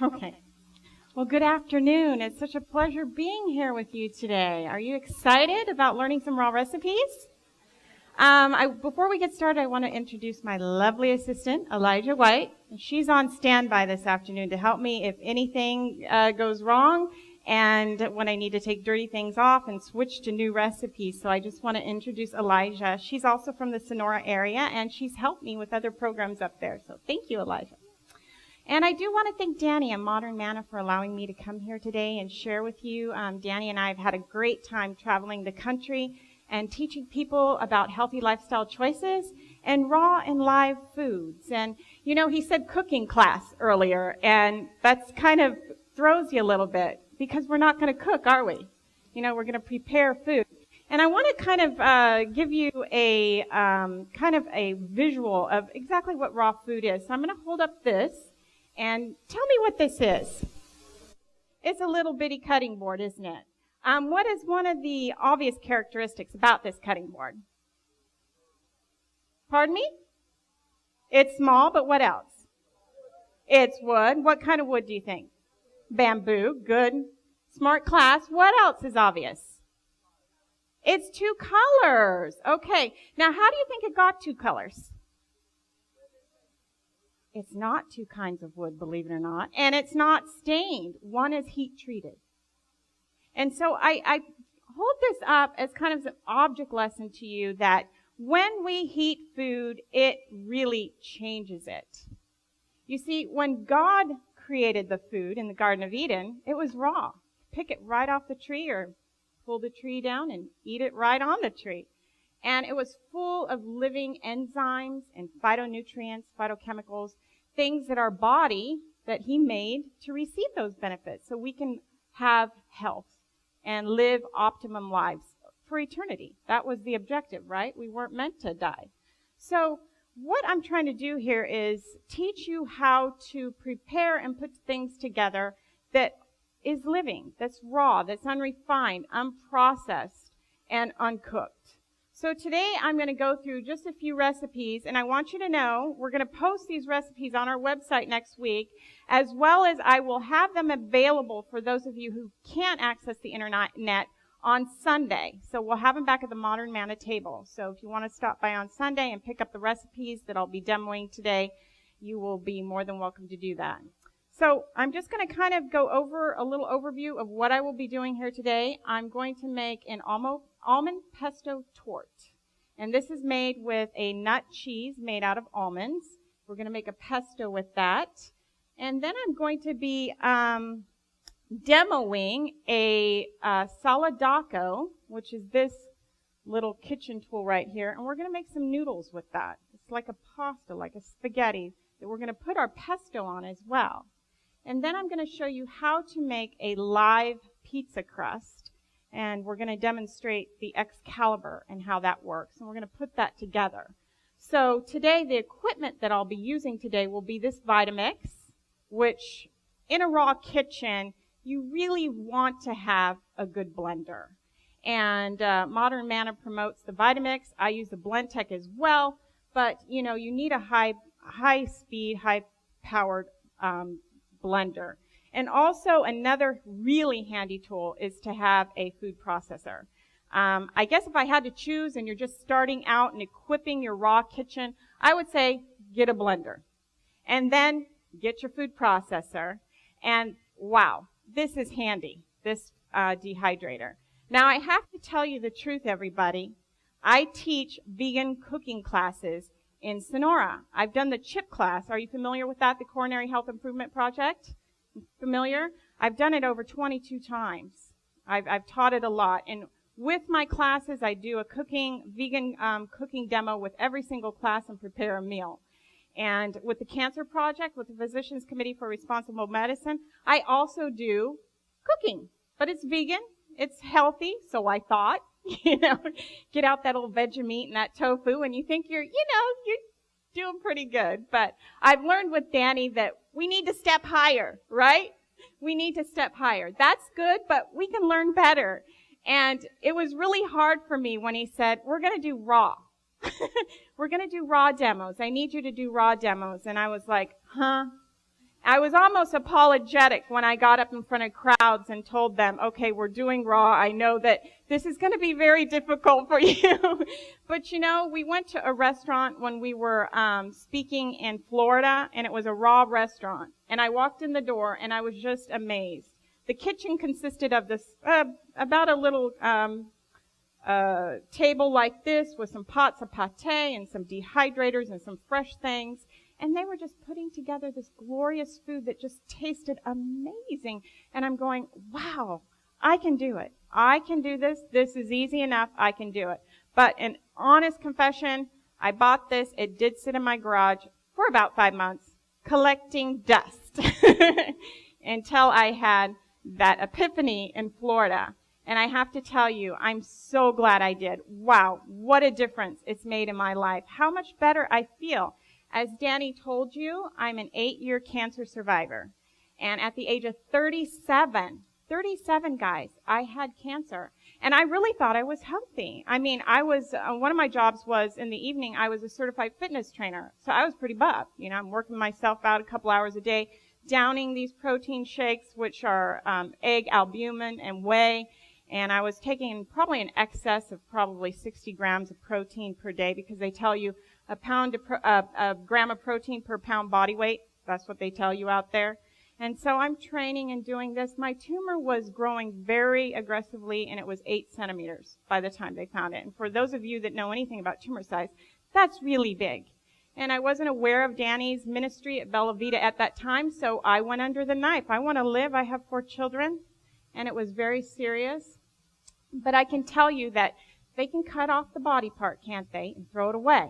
Okay. Well, good afternoon. It's such a pleasure being here with you today. Are you excited about learning some raw recipes? Before we get started, I want to introduce my lovely assistant, Elijah White. She's on standby this afternoon to help me if anything goes wrong and when I need to take dirty things off and switch to new recipes. So I just want to introduce Elijah. She's also from the Sonora area, and she's helped me with other programs up there. So thank you, Elijah. And I do want to thank Danny and Modern Manna for allowing me to come here today and share with you. Danny and I have had a great time traveling the country and teaching people about healthy lifestyle choices and raw and live foods. And, you know, he said cooking class earlier, and that's kind of throws you a little bit because we're not going to cook, are we? You know, we're going to prepare food. And I want to kind of give you a kind of a visual of exactly what raw food is. So I'm going to hold up this. And tell me what this is. It's a little bitty cutting board, isn't it? What is one of the obvious characteristics about this cutting board? Pardon me? It's small, but what else? It's wood. What kind of wood do you think? Bamboo. Good. Smart class. What else is obvious? It's two colors. Okay. Now, how do you think it got two colors? It's not two kinds of wood, believe it or not, and it's not stained. One is heat treated. And so I hold this up as kind of an object lesson to you that when we heat food, it really changes it. You see, when God created the food in the Garden of Eden, it was raw. Pick it right off the tree or pull the tree down and eat it right on the tree. And it was full of living enzymes and phytonutrients, phytochemicals, things that our body, that He made to receive those benefits so we can have health and live optimum lives for eternity. That was the objective, right? We weren't meant to die. So what I'm trying to do here is teach you how to prepare and put things together that is living, that's raw, that's unrefined, unprocessed, and uncooked. So today I'm going to go through just a few recipes, and I want you to know we're going to post these recipes on our website next week, as well as I will have them available for those of you who can't access the internet on Sunday. So we'll have them back at the Modern Manna table. So if you want to stop by on Sunday and pick up the recipes that I'll be demoing today, you will be more than welcome to do that. So I'm just going to kind of go over a little overview of what I will be doing here today. I'm going to make an almond pesto torte. And this is made with a nut cheese made out of almonds. We're going to make a pesto with that. And then I'm going to be demoing a saladaco, which is this little kitchen tool right here. And we're going to make some noodles with that. It's like a pasta, like a spaghetti, that we're going to put our pesto on as well. And then I'm going to show you how to make a live pizza crust. And we're going to demonstrate the Excalibur and how that works. And we're going to put that together. So today, the equipment that I'll be using today will be this Vitamix, which in a raw kitchen, you really want to have a good blender. And Modern Manna promotes the Vitamix. I use the BlendTech as well. But, you know, you need a high-speed, high-powered blender. And also another really handy tool is to have a food processor. I guess if I had to choose and you're just starting out and equipping your raw kitchen, I would say get a blender. And then get your food processor. And wow, this is handy, this dehydrator. Now I have to tell you the truth, everybody. I teach vegan cooking classes in Sonora. I've done the CHIP class. Are you familiar with that, the Coronary Health Improvement Project? Familiar? I've done it over 22 times. I've taught it a lot. And with my classes, I do a vegan cooking demo with every single class and prepare a meal. And with the Cancer Project, with the Physicians Committee for Responsible Medicine, I also do cooking. But it's vegan. It's healthy, so I thought. You know, get out that old Vegemite and that tofu, and you think you're doing pretty good. But I've learned with Danny that we need to step higher, right? We need to step higher. That's good, but we can learn better. And it was really hard for me when he said, we're going to do raw. We're going to do raw demos. I need you to do raw demos. And I was like, huh? I was almost apologetic when I got up in front of crowds and told them, okay, we're doing raw. I know that this is going to be very difficult for you. But you know, we went to a restaurant when we were speaking in Florida, and it was a raw restaurant. And I walked in the door, and I was just amazed. The kitchen consisted of this, about a little table like this with some pots of pate and some dehydrators and some fresh things. And they were just putting together this glorious food that just tasted amazing. And I'm going, wow, I can do it. I can do this. This is easy enough. I can do it. But an honest confession, I bought this. It did sit in my garage for about 5 months, collecting dust until I had that epiphany in Florida. And I have to tell you, I'm so glad I did. Wow, what a difference it's made in my life. How much better I feel. As Danny told you, I'm an 8-year cancer survivor. And at the age of 37 guys, I had cancer. And I really thought I was healthy. I mean, I was, one of my jobs was in the evening, I was a certified fitness trainer. So I was pretty buff. You know, I'm working myself out a couple hours a day, downing these protein shakes, which are egg, albumin, and whey. And I was taking probably an excess of probably 60 grams of protein per day, because they tell you a gram of protein per pound body weight. That's what they tell you out there. And so I'm training and doing this. My tumor was growing very aggressively, and it was 8 centimeters by the time they found it. And for those of you that know anything about tumor size, that's really big. And I wasn't aware of Danny's ministry at Bella Vita at that time, so I went under the knife. I want to live. I have 4 children, and it was very serious. But I can tell you that they can cut off the body part, can't they, and throw it away.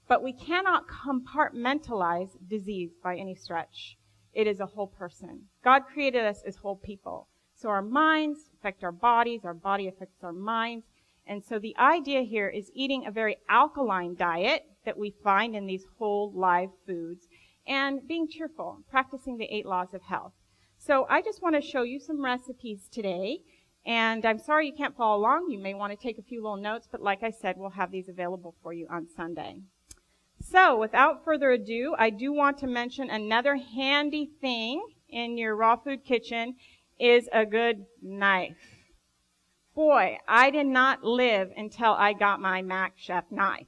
But we cannot compartmentalize disease by any stretch. It is a whole person. God created us as whole people. So our minds affect our bodies, our body affects our minds. And so the idea here is eating a very alkaline diet that we find in these whole live foods, and being cheerful, practicing the 8 laws of health. So I just want to show you some recipes today. And I'm sorry you can't follow along. You may want to take a few little notes, but like I said, we'll have these available for you on Sunday. So without further ado, I do want to mention another handy thing in your raw food kitchen is a good knife. Boy, I did not live until I got my Mac Chef knife.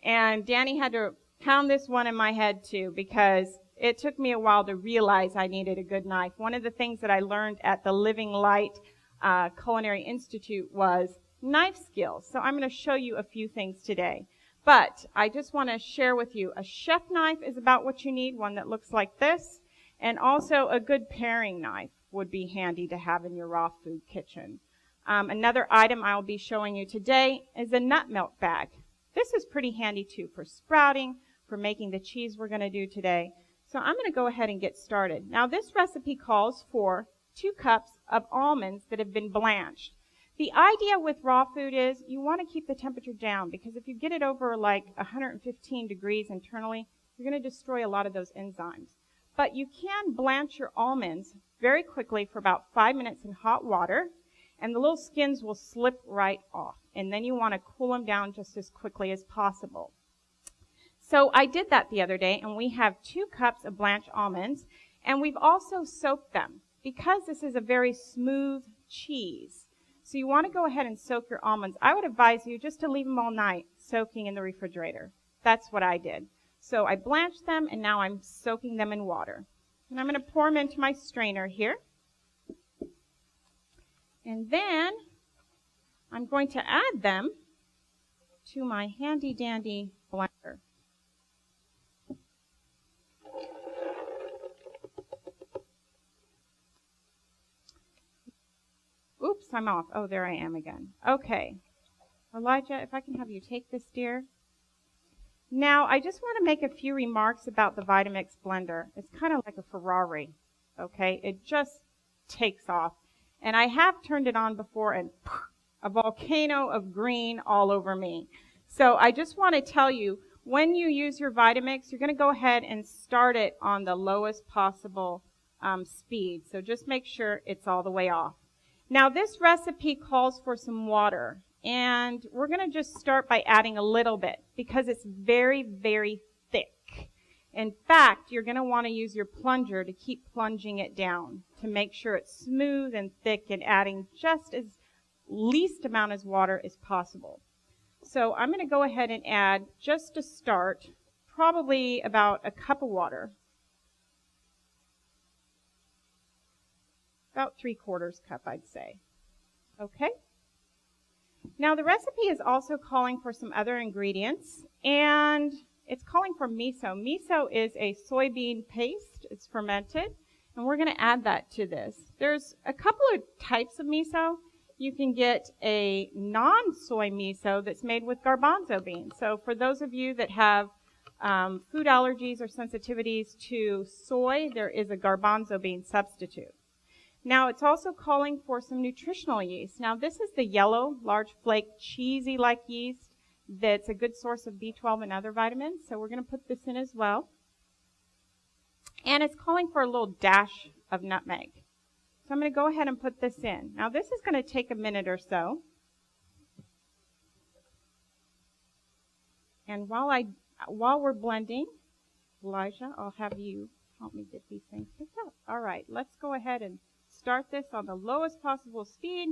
And Danny had to pound this one in my head too, because it took me a while to realize I needed a good knife. One of the things that I learned at the Living Light Culinary Institute was knife skills. So I'm going to show you a few things today. But I just want to share with you, a chef knife is about what you need, one that looks like this. And also a good paring knife would be handy to have in your raw food kitchen. Another item I'll be showing you today is a nut milk bag. This is pretty handy too for sprouting, for making the cheese we're going to do today. So I'm going to go ahead and get started. Now this recipe calls for 2 cups of almonds that have been blanched. The idea with raw food is you want to keep the temperature down, because if you get it over like 115 degrees internally, you're going to destroy a lot of those enzymes. But you can blanch your almonds very quickly for about 5 minutes in hot water, and the little skins will slip right off. And then you want to cool them down just as quickly as possible. So I did that the other day, and we have 2 cups of blanched almonds, and we've also soaked them because this is a very smooth cheese. So you want to go ahead and soak your almonds. I would advise you just to leave them all night soaking in the refrigerator. That's what I did. So I blanched them, and now I'm soaking them in water. And I'm going to pour them into my strainer here. And then I'm going to add them to my handy-dandy blender. Oops, I'm off. Oh, there I am again. Okay. Elijah, if I can have you take this, dear. Now, I just want to make a few remarks about the Vitamix blender. It's kind of like a Ferrari, okay? It just takes off. And I have turned it on before, and a volcano of green all over me. So I just want to tell you, when you use your Vitamix, you're going to go ahead and start it on the lowest possible speed. So just make sure it's all the way off. Now this recipe calls for some water, and we're going to just start by adding a little bit because it's very, very thick. In fact, you're going to want to use your plunger to keep plunging it down to make sure it's smooth and thick and adding just as least amount of water as possible. So I'm going to go ahead and add, just to start, probably about a cup of water. About 3/4 cup, I'd say. Okay. Now the recipe is also calling for some other ingredients, and it's calling for miso. Miso is a soybean paste. It's fermented, and we're going to add that to this. There's a couple of types of miso. You can get a non-soy miso that's made with garbanzo beans. So for those of you that have food allergies or sensitivities to soy, there is a garbanzo bean substitute. Now, it's also calling for some nutritional yeast. Now, this is the yellow, large flake, cheesy-like yeast that's a good source of B12 and other vitamins. So we're going to put this in as well. And it's calling for a little dash of nutmeg. So I'm going to go ahead and put this in. Now, this is going to take a minute or so. And while we're blending, Elijah, I'll have you help me get these things picked up. All right, let's go ahead and start this on the lowest possible speed.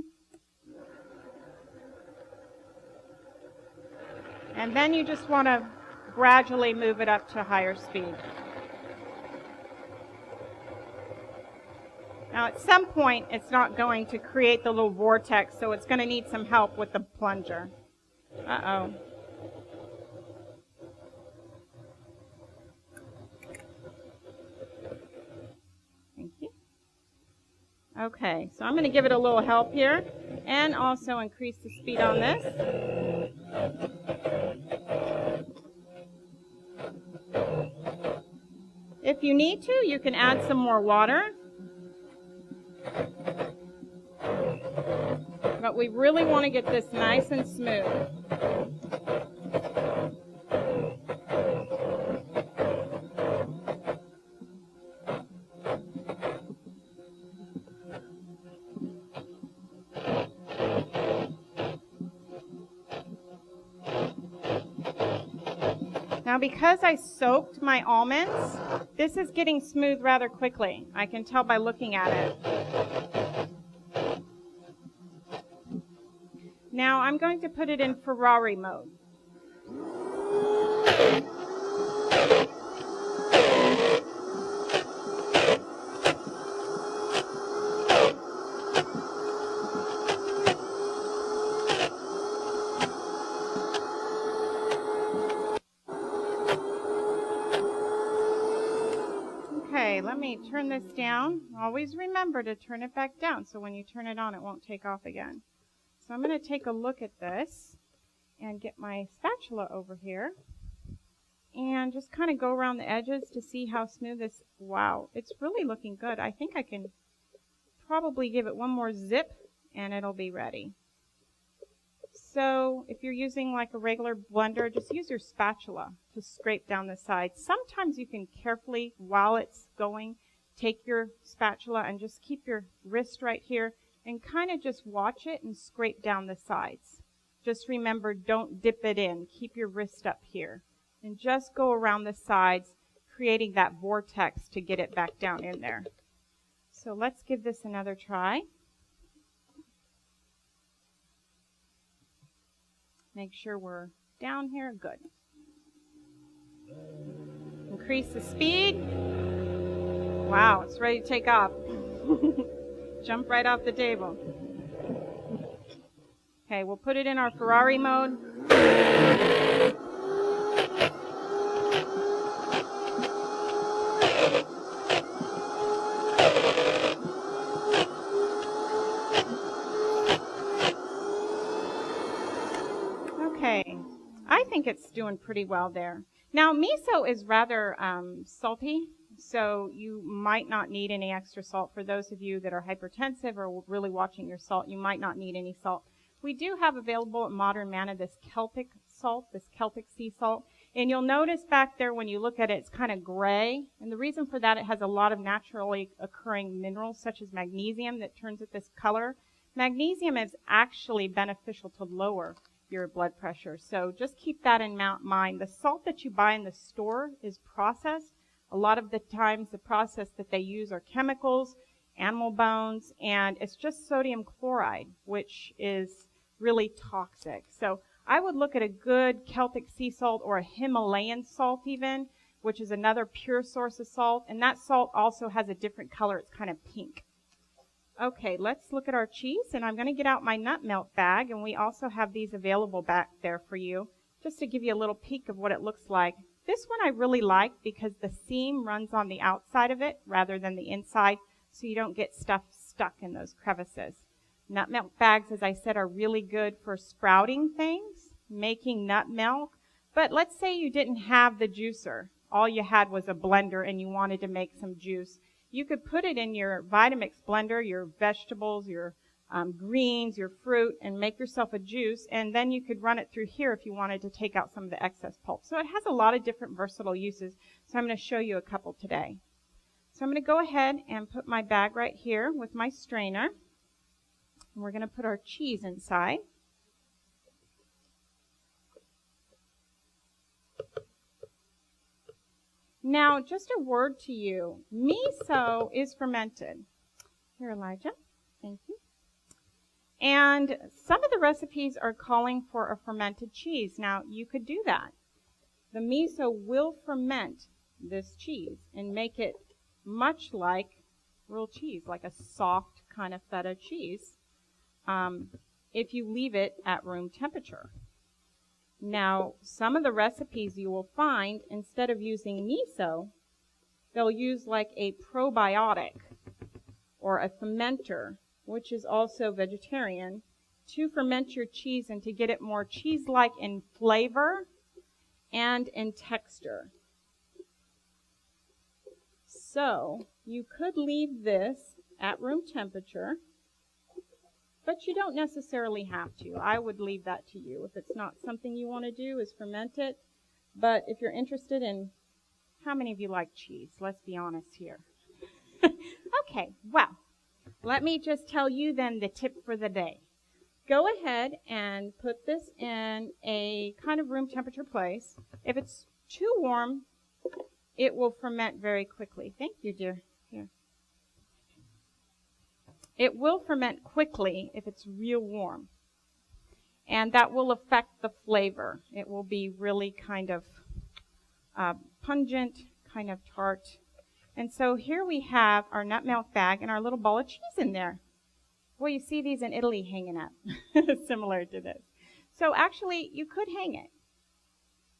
And then you just want to gradually move it up to higher speed. Now at some point it's not going to create the little vortex, so it's going to need some help with the plunger. Uh-oh. Okay, so I'm going to give it a little help here and also increase the speed on this. If you need to, you can add some more water. But we really want to get this nice and smooth. Now, because I soaked my almonds, this is getting smooth rather quickly. I can tell by looking at it. Now, I'm going to put it in Ferrari mode. Okay, let me turn this down. Always remember to turn it back down so when you turn it on, it won't take off again. So I'm going to take a look at this and get my spatula over here and just kind of go around the edges to see how smooth this. Wow, it's really looking good. I think I can probably give it one more zip and it'll be ready. So if you're using like a regular blender, just use your spatula to scrape down the sides. Sometimes you can carefully, while it's going, take your spatula and just keep your wrist right here and kind of just watch it and scrape down the sides. Just remember, don't dip it in. Keep your wrist up here. And just go around the sides, creating that vortex to get it back down in there. So let's give this another try. Make sure we're down here. Good. Increase the speed. Wow, it's ready to take off. Jump right off the table. Okay, we'll put it in our Ferrari mode. Okay, I think it's doing pretty well there. Now, miso is rather salty, so you might not need any extra salt. For those of you that are hypertensive or really watching your salt, you might not need any salt. We do have available at Modern Manna this Celtic salt, this Celtic sea salt. And you'll notice back there when you look at it, it's kind of gray. And the reason for that, it has a lot of naturally occurring minerals such as magnesium that turns it this color. Magnesium is actually beneficial to lower your blood pressure. So just keep that in mind. The salt that you buy in the store is processed. A lot of the times the process that they use are chemicals, animal bones, and it's just sodium chloride, which is really toxic. So I would look at a good Celtic sea salt or a Himalayan salt even, which is another pure source of salt. And that salt also has a different color. It's kind of pink. Okay, let's look at our cheese. And I'm going to get out my nut milk bag. And we also have these available back there for you, just to give you a little peek of what it looks like. This one I really like because the seam runs on the outside of it rather than the inside, so you don't get stuff stuck in those crevices. Nut milk bags, as I said, are really good for sprouting things, making nut milk. But let's say you didn't have the juicer. All you had was a blender and you wanted to make some juice. You could put it in your Vitamix blender, your vegetables, your greens, your fruit, and make yourself a juice. And then you could run it through here if you wanted to take out some of the excess pulp. So it has a lot of different versatile uses. So I'm going to show you a couple today. So I'm going to go ahead and put my bag right here with my strainer. And we're going to put our cheese inside. Now, just a word to you. Miso is fermented. Here, Elijah. Thank you. And some of the recipes are calling for a fermented cheese. Now, you could do that. The miso will ferment this cheese and make it much like real cheese, like a soft kind of feta cheese, if you leave it at room temperature. Now, some of the recipes you will find, instead of using miso, they'll use like a probiotic or a fermenter, which is also vegetarian, to ferment your cheese and to get it more cheese-like in flavor and in texture. So, you could leave this at room temperature, but you don't necessarily have to. I would leave that to you. If it's not something you want to do, is ferment it. But if you're interested in, how many of you like cheese? Let's be honest here. Okay, well, let me just tell you then the tip for the day. Go ahead and put this in a kind of room temperature place. If it's too warm, it will ferment very quickly. Thank you, dear. Here. It will ferment quickly if it's real warm. And that will affect the flavor. It will be really kind of pungent, kind of tart. And so here we have our nut milk bag and our little ball of cheese in there. Boy, you see these in Italy hanging up, similar to this. So actually, you could hang it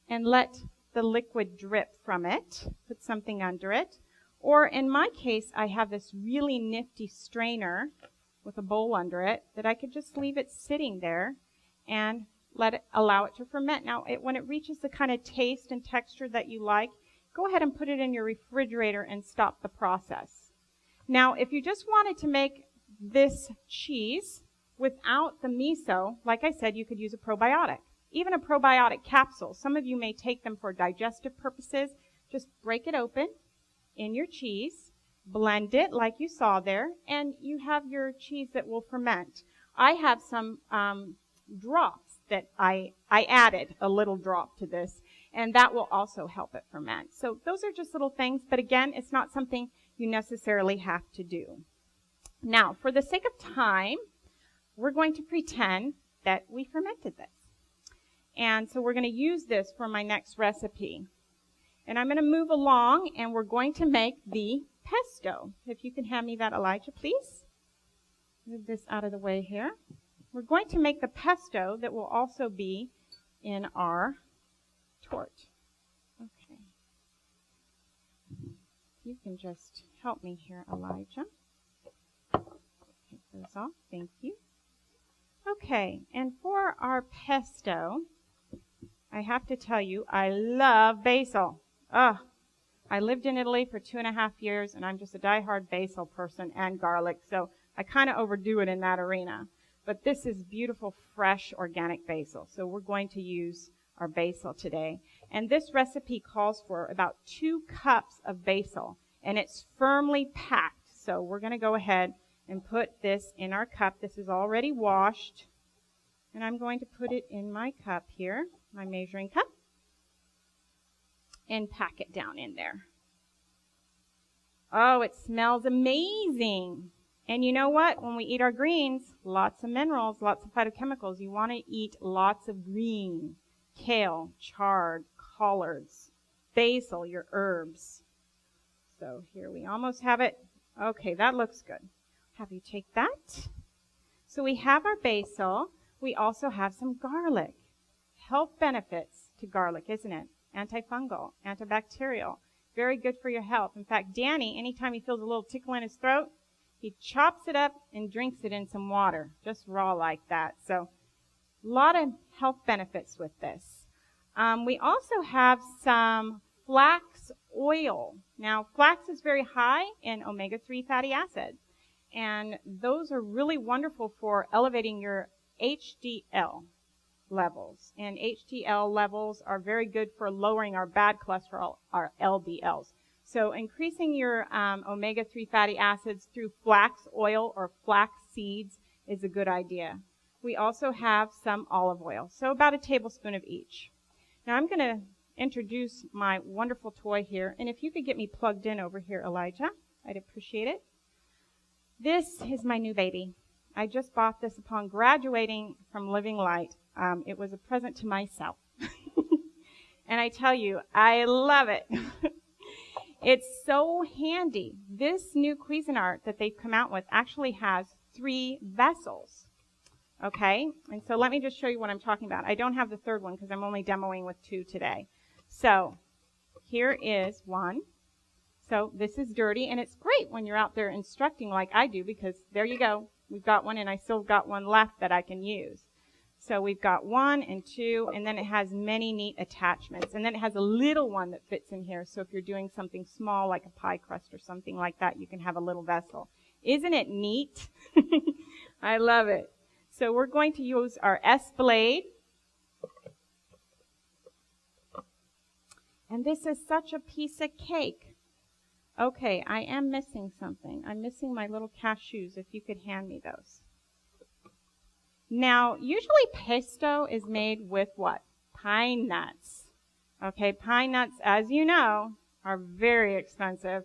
and let the liquid drip from it, put something under it. Or in my case, I have this really nifty strainer with a bowl under it that I could just leave it sitting there and allow it to ferment. Now, when it reaches the kind of taste and texture that you like, go ahead and put it in your refrigerator and stop the process. Now, if you just wanted to make this cheese without the miso, like I said, you could use a probiotic, even a probiotic capsule. Some of you may take them for digestive purposes. Just break it open in your cheese, blend it like you saw there, and you have your cheese that will ferment. I have some drops that I added a little drop to this, and that will also help it ferment. So those are just little things, but again, it's not something you necessarily have to do. Now, for the sake of time, we're going to pretend that we fermented this. And so we're going to use this for my next recipe. And I'm going to move along, and we're going to make the pesto. If you can hand me that, Elijah, please. Move this out of the way here. We're going to make the pesto that will also be in our torte. Okay. You can just help me here, Elijah. Take those off. Thank you. Okay, and for our pesto, I have to tell you, I love basil. I lived in Italy for 2.5 years, and I'm just a diehard basil person and garlic, so I kind of overdo it in that arena. But this is beautiful, fresh, organic basil, so we're going to use our basil today. And this recipe calls for about 2 cups of basil, and it's firmly packed. So we're going to go ahead and put this in our cup. This is already washed, and I'm going to put it in my cup here, my measuring cup, and pack it down in there. Oh, it smells amazing. And you know what? When we eat our greens, lots of minerals, lots of phytochemicals. You want to eat lots of green, kale, chard, collards, basil, your herbs. So here we almost have it. Okay, that looks good. Have you take that. So we have our basil. We also have some garlic. Health benefits to garlic, isn't it? Antifungal, antibacterial. Very good for your health. In fact, Danny, anytime he feels a little tickle in his throat, he chops it up and drinks it in some water, just raw like that. So a lot of health benefits with this. We also have some flax oil. Now, flax is very high in omega-3 fatty acids, and those are really wonderful for elevating your HDL levels. And HDL levels are very good for lowering our bad cholesterol, our LDLs. So increasing your omega-3 fatty acids through flax oil or flax seeds is a good idea. We also have some olive oil, so about a tablespoon of each. Now I'm going to introduce my wonderful toy here, and if you could get me plugged in over here, Elijah, I'd appreciate it. This is my new baby. I just bought this upon graduating from Living Light. It was a present to myself. And I tell you, I love it. It's so handy. This new Cuisinart that they've come out with actually has 3 vessels. Okay? And so let me just show you what I'm talking about. I don't have the third one because I'm only demoing with 2 today. So here is one. So this is dirty, and it's great when you're out there instructing like I do because there you go. We've got one, and I still got one left that I can use. So we've got 1 and 2, and then it has many neat attachments. And then it has a little one that fits in here. So if you're doing something small like a pie crust or something like that, you can have a little vessel. Isn't it neat? I love it. So we're going to use our S-blade. And this is such a piece of cake. Okay, I am missing something. I'm missing my little cashews, if you could hand me those. Now, usually pesto is made with what? Pine nuts. Okay, pine nuts, as you know, are very expensive.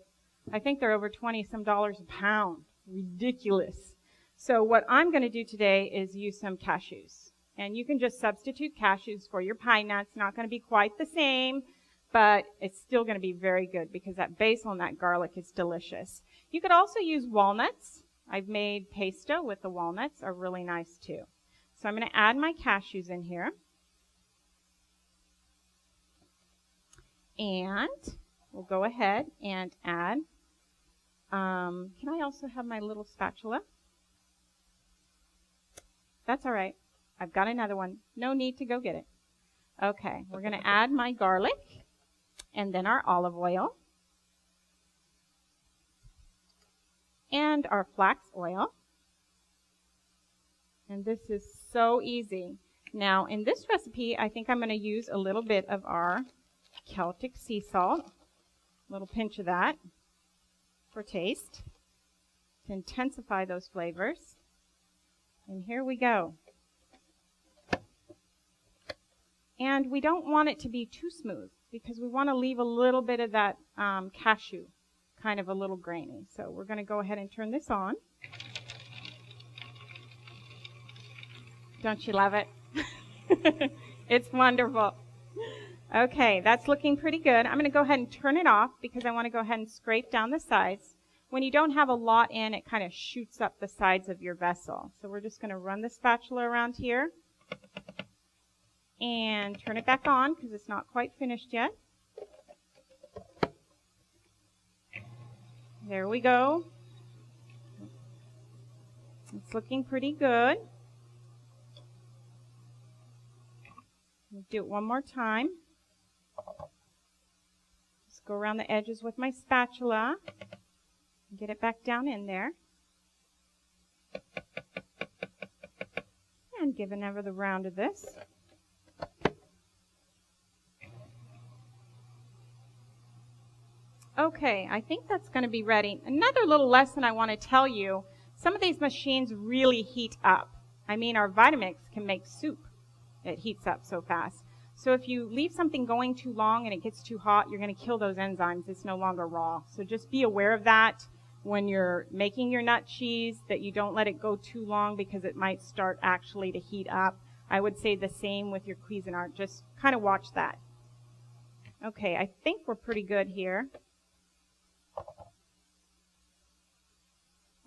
I think they're over $20-some a pound. Ridiculous. So what I'm going to do today is use some cashews. And you can just substitute cashews for your pine nuts. Not going to be quite the same, but it's still going to be very good because that basil and that garlic is delicious. You could also use walnuts. I've made pesto with the walnuts, are really nice too. So I'm going to add my cashews in here. And we'll go ahead and add, can I also have my little spatula? That's all right. I've got another one. No need to go get it. Okay, we're going to add my garlic and then our olive oil and our flax oil. And this is so easy. Now, in this recipe, I think I'm going to use a little bit of our Celtic sea salt, a little pinch of that for taste to intensify those flavors. And here we go. And we don't want it to be too smooth because we want to leave a little bit of that cashew, kind of a little grainy. So we're going to go ahead and turn this on. Don't you love it? It's wonderful. Okay, that's looking pretty good. I'm going to go ahead and turn it off because I want to go ahead and scrape down the sides. When you don't have a lot in, it kind of shoots up the sides of your vessel. So we're just going to run the spatula around here and turn it back on because it's not quite finished yet. There we go. It's looking pretty good. Do it one more time. Just go around the edges with my spatula and get it back down in there. And give another round of this. Okay, I think that's going to be ready. Another little lesson I want to tell you, some of these machines really heat up. I mean, our Vitamix can make soup. It heats up so fast. So if you leave something going too long and it gets too hot, you're going to kill those enzymes. It's no longer raw. So just be aware of that when you're making your nut cheese, that you don't let it go too long because it might start actually to heat up. I would say the same with your Cuisinart. Just kind of watch that. Okay, I think we're pretty good here.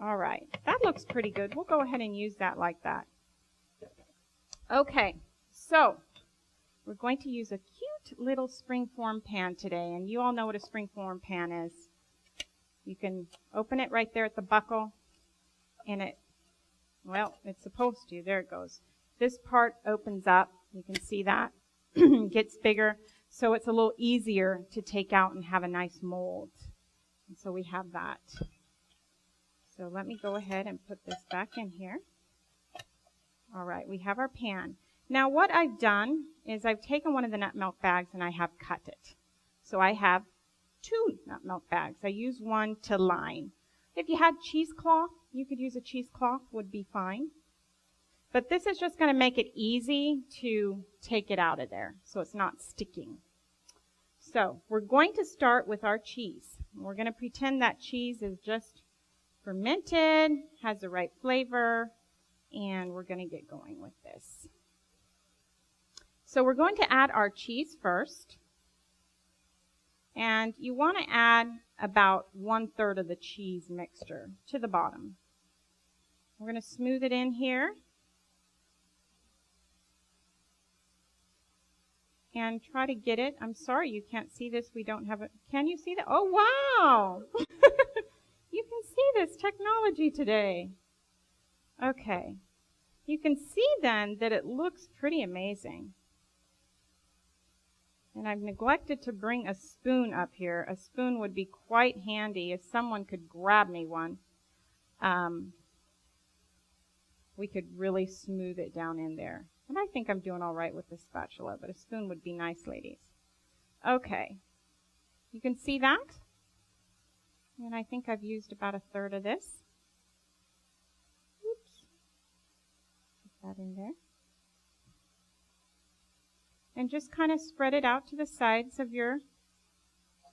All right, that looks pretty good. We'll go ahead and use that like that. Okay, so we're going to use a cute little springform pan today, and you all know what a springform pan is. You can open it right there at the buckle, and it's supposed to. There it goes. This part opens up. You can see that. Gets bigger, so it's a little easier to take out and have a nice mold. And so we have that. So let me go ahead and put this back in here. All right, we have our pan. Now what I've done is I've taken one of the nut milk bags and I have cut it. So I have 2 nut milk bags. I use one to line. If you had cheesecloth, you could use a cheesecloth, would be fine. But this is just going to make it easy to take it out of there so it's not sticking. So we're going to start with our cheese. We're going to pretend that cheese is just fermented, has the right flavor, and we're going to get going with this. So we're going to add our cheese first. And you want to add about 1/3 of the cheese mixture to the bottom. We're going to smooth it in here. And try to get it. I'm sorry you can't see this. We don't have it. Can you see that? Oh, wow! You can see this technology today. Okay. You can see then that it looks pretty amazing. And I've neglected to bring a spoon up here. A spoon would be quite handy if someone could grab me one. We could really smooth it down in there. And I think I'm doing all right with this spatula, but a spoon would be nice, ladies. Okay. You can see that? And I think I've used about 1/3 of this. Oops. Put that in there. And just kind of spread it out to the sides of your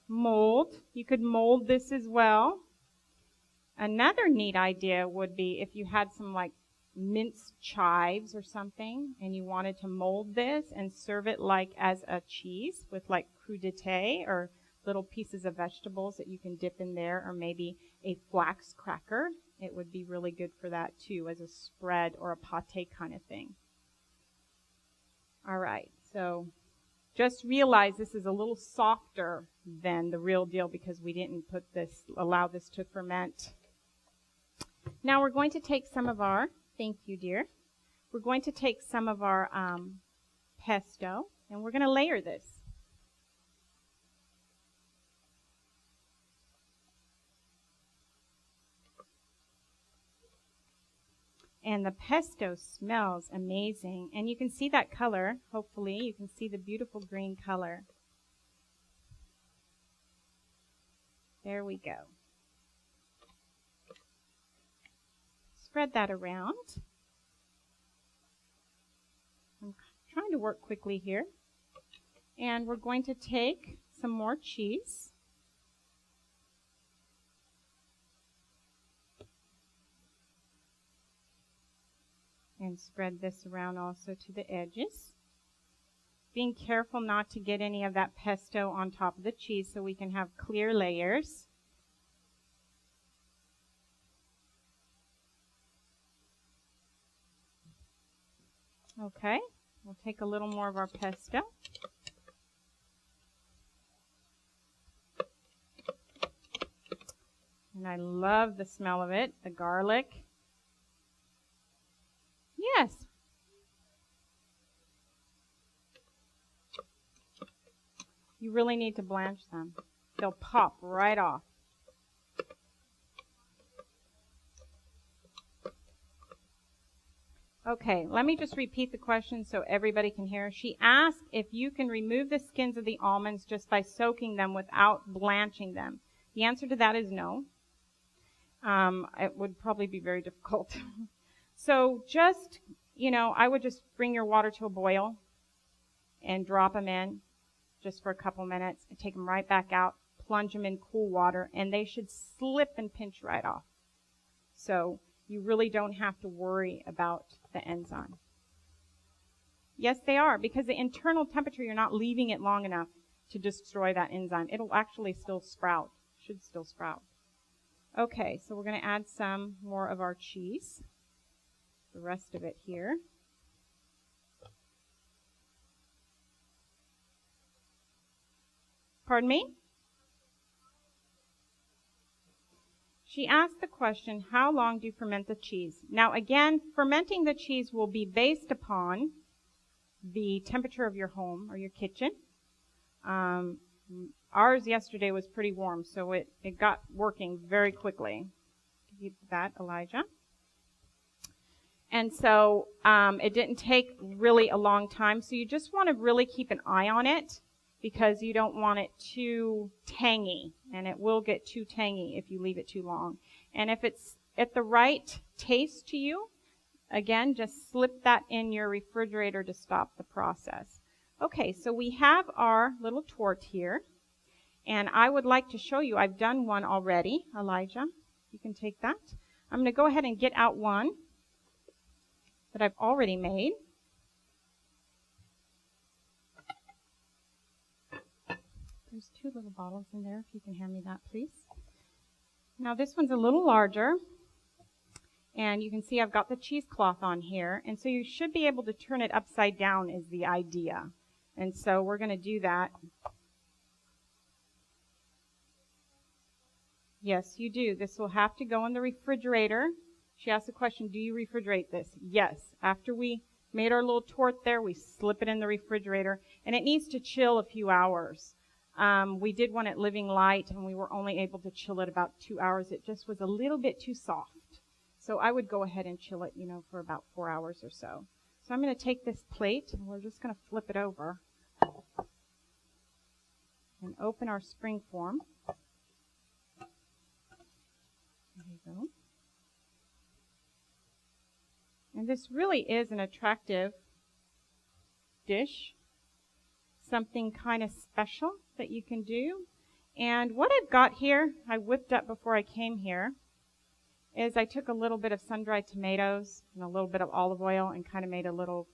mold. You could mold this as well. Another neat idea would be if you had some like minced chives or something and you wanted to mold this and serve it like as a cheese with like crudité or little pieces of vegetables that you can dip in there, or maybe a flax cracker. It would be really good for that too, as a spread or a pâté kind of thing. All right, so just realize this is a little softer than the real deal because we didn't allow this to ferment. Now we're going to take some of our, thank you dear, we're going to take some of our pesto and we're going to layer this. And the pesto smells amazing. And you can see that color, hopefully. You can see the beautiful green color. There we go. Spread that around. I'm trying to work quickly here. And we're going to take some more cheese. And spread this around also to the edges. Being careful not to get any of that pesto on top of the cheese so we can have clear layers. Okay, we'll take a little more of our pesto. And I love the smell of it, the garlic. Yes. You really need to blanch them. They'll pop right off. Okay, let me just repeat the question so everybody can hear. She asked if you can remove the skins of the almonds just by soaking them without blanching them. The answer to that is no. It would probably be very difficult. So just, I would just bring your water to a boil and drop them in just for a couple minutes and take them right back out, plunge them in cool water, and they should slip and pinch right off. So you really don't have to worry about the enzyme. Yes, they are, because the internal temperature, you're not leaving it long enough to destroy that enzyme. It'll actually still sprout, should still sprout. Okay, so we're going to add some more of our cheese, the rest of it here. Pardon me? She asked the question, how long do you ferment the cheese? Now again, fermenting the cheese will be based upon the temperature of your home or your kitchen. Ours yesterday was pretty warm, so it got working very quickly. Keep that, Elijah. And so it didn't take really a long time, so you just want to really keep an eye on it because you don't want it too tangy, and it will get too tangy if you leave it too long. And if it's at the right taste to you, again, just slip that in your refrigerator to stop the process. Okay, so we have our little torte here, and I would like to show you, I've done one already. Elijah, you can take that. I'm going to go ahead and get out one that I've already made. There's 2 little bottles in there, if you can hand me that, please. Now this one's a little larger, and you can see I've got the cheesecloth on here, and so you should be able to turn it upside down is the idea. And so we're going to do that. Yes, you do. This will have to go in the refrigerator. She asked the question, do you refrigerate this? Yes. After we made our little torte there, we slip it in the refrigerator, and it needs to chill a few hours. We did one at Living Light, and we were only able to chill it about 2 hours. It just was a little bit too soft. So I would go ahead and chill it, for about 4 hours or so. So I'm going to take this plate, and we're just going to flip it over and open our spring form. There you go. And this really is an attractive dish, something kind of special that you can do. And what I've got here, I whipped up before I came here, is I took a little bit of sun-dried tomatoes and a little bit of olive oil and kind of made a little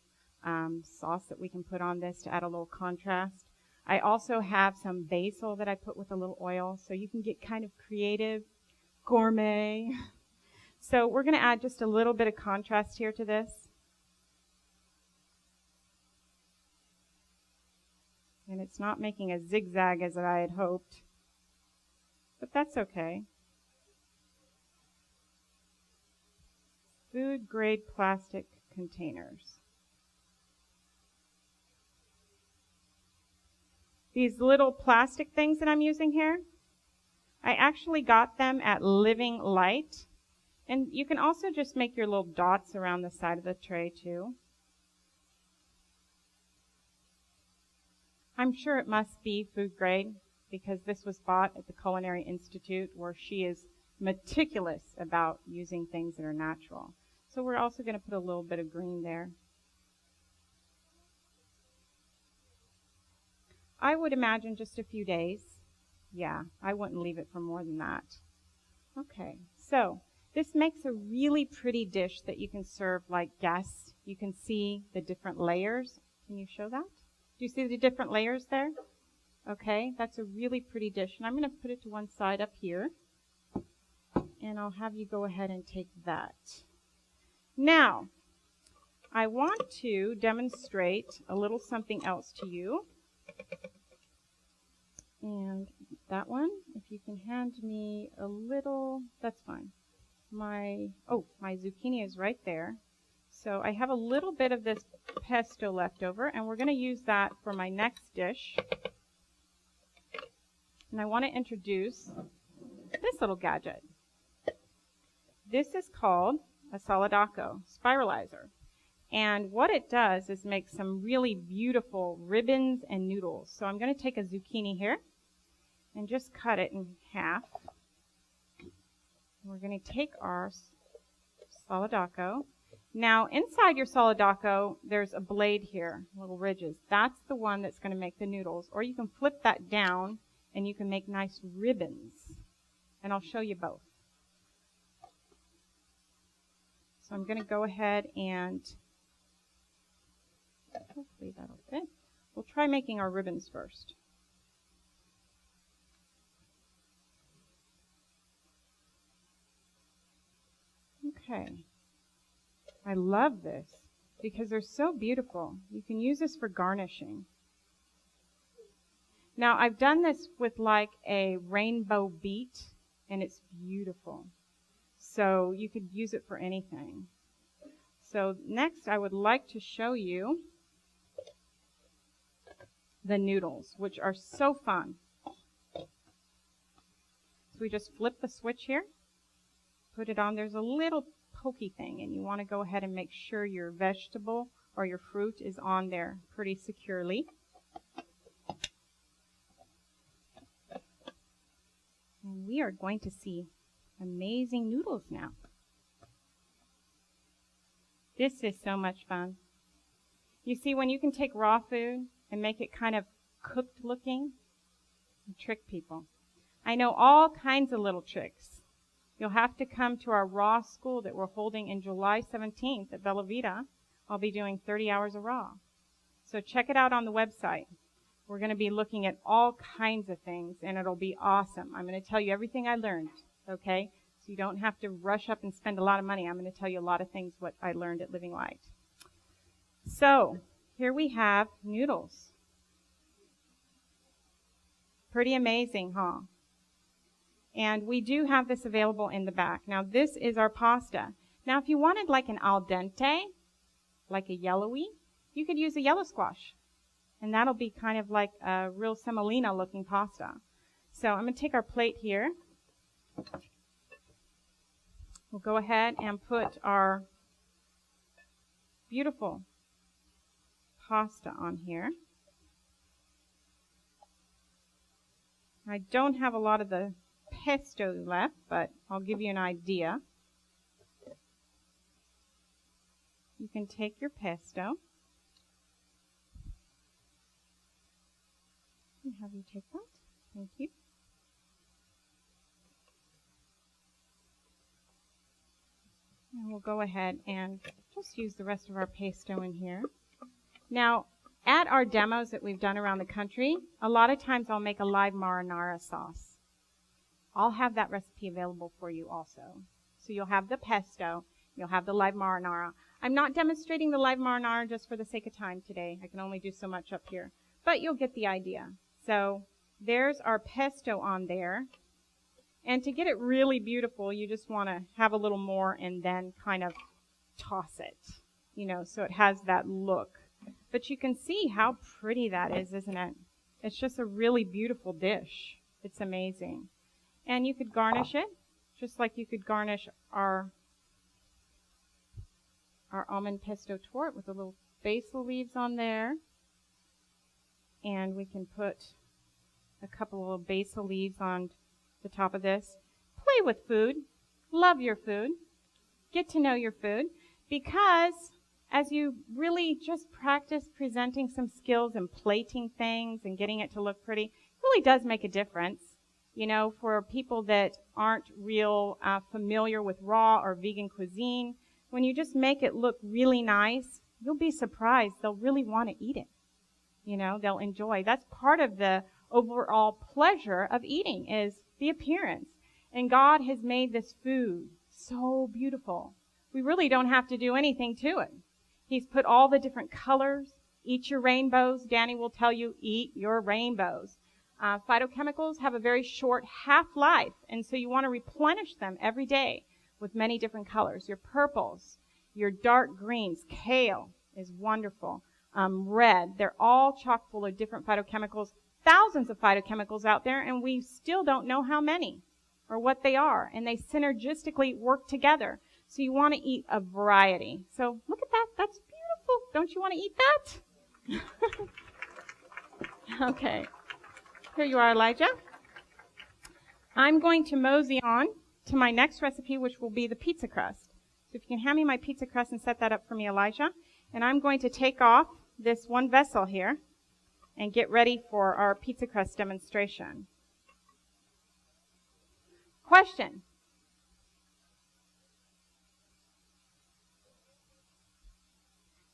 sauce that we can put on this to add a little contrast. I also have some basil that I put with a little oil, so you can get kind of creative, gourmet. So we're going to add just a little bit of contrast here to this. And it's not making a zigzag as I had hoped, but that's okay. Food grade plastic containers. These little plastic things that I'm using here, I actually got them at Living Light. And you can also just make your little dots around the side of the tray too. I'm sure it must be food grade because this was bought at the Culinary Institute where she is meticulous about using things that are natural. So we're also going to put a little bit of green there. I would imagine just a few days. Yeah, I wouldn't leave it for more than that. Okay, so this makes a really pretty dish that you can serve like guests. You can see the different layers. Can you show that? Do you see the different layers there? Okay, that's a really pretty dish. And I'm going to put it to one side up here. And I'll have you go ahead and take that. Now, I want to demonstrate a little something else to you. And that one, if you can hand me a little, that's fine. My zucchini is right there. So I have a little bit of this pesto left over, and we're going to use that for my next dish. And I want to introduce this little gadget. This is called a solidaco spiralizer. And what it does is make some really beautiful ribbons and noodles. So I'm going to take a zucchini here, and just cut it in half. We're going to take our solidaco. Now, inside your solidaco, there's a blade here, little ridges. That's the one that's going to make the noodles. Or you can flip that down, and you can make nice ribbons. And I'll show you both. So I'm going to go ahead and hopefully that'll fit. We'll try making our ribbons first. Okay. I love this because they're so beautiful. You can use this for garnishing. Now, I've done this with like a rainbow beet, and it's beautiful. So you could use it for anything. So next, I would like to show you the noodles, which are so fun. So we just flip the switch here, put it on. There's a little pokey thing, and you want to go ahead and make sure your vegetable or your fruit is on there pretty securely. And we are going to see amazing noodles now. This is so much fun. You see, when you can take raw food and make it kind of cooked looking, you trick people. I know all kinds of little tricks. You'll have to come to our raw school that we're holding in July 17th at Bella Vita. I'll be doing 30 hours of raw. So check it out on the website. We're going to be looking at all kinds of things, and it'll be awesome. I'm going to tell you everything I learned, okay? So you don't have to rush up and spend a lot of money. I'm going to tell you a lot of things what I learned at Living Light. So here we have noodles. Pretty amazing, huh? And we do have this available in the back. Now, this is our pasta. Now, if you wanted like an al dente, like a yellowy, you could use a yellow squash. And that'll be kind of like a real semolina looking pasta. So I'm going to take our plate here. We'll go ahead and put our beautiful pasta on here. I don't have a lot of the pesto left, but I'll give you an idea. You can take your pesto and have you take that. Thank you. And we'll go ahead and just use the rest of our pesto in here. Now, at our demos that we've done around the country, a lot of times I'll make a live marinara sauce. I'll have that recipe available for you also. So you'll have the pesto, you'll have the live marinara. I'm not demonstrating the live marinara just for the sake of time today. I can only do so much up here. But you'll get the idea. So there's our pesto on there. And to get it really beautiful, you just want to have a little more and then kind of toss it, you know, so it has that look. But you can see how pretty that is, isn't it? It's just a really beautiful dish. It's amazing. And you could garnish it, just like you could garnish our almond pesto torte with the little basil leaves on there. And we can put a couple of basil leaves on the top of this. Play with food. Love your food. Get to know your food. Because as you really just practice presenting some skills and plating things and getting it to look pretty, it really does make a difference. You know, for people that aren't real familiar with raw or vegan cuisine, when you just make it look really nice, you'll be surprised. They'll really want to eat it. You know, they'll enjoy. That's part of the overall pleasure of eating is the appearance. And God has made this food so beautiful. We really don't have to do anything to it. He's put all the different colors. Eat your rainbows. Danny will tell you, eat your rainbows. Phytochemicals have a very short half-life, and so you want to replenish them every day with many different colors. Your purples, your dark greens, kale is wonderful. Red, they're all chock full of different phytochemicals, thousands of phytochemicals out there, and we still don't know how many or what they are, and they synergistically work together. So you want to eat a variety. So look at that. That's beautiful. Don't you want to eat that? Okay. Here you are, Elijah. I'm going to mosey on to my next recipe, which will be the pizza crust. So if you can hand me my pizza crust and set that up for me, Elijah. And I'm going to take off this one vessel here and get ready for our pizza crust demonstration. Question.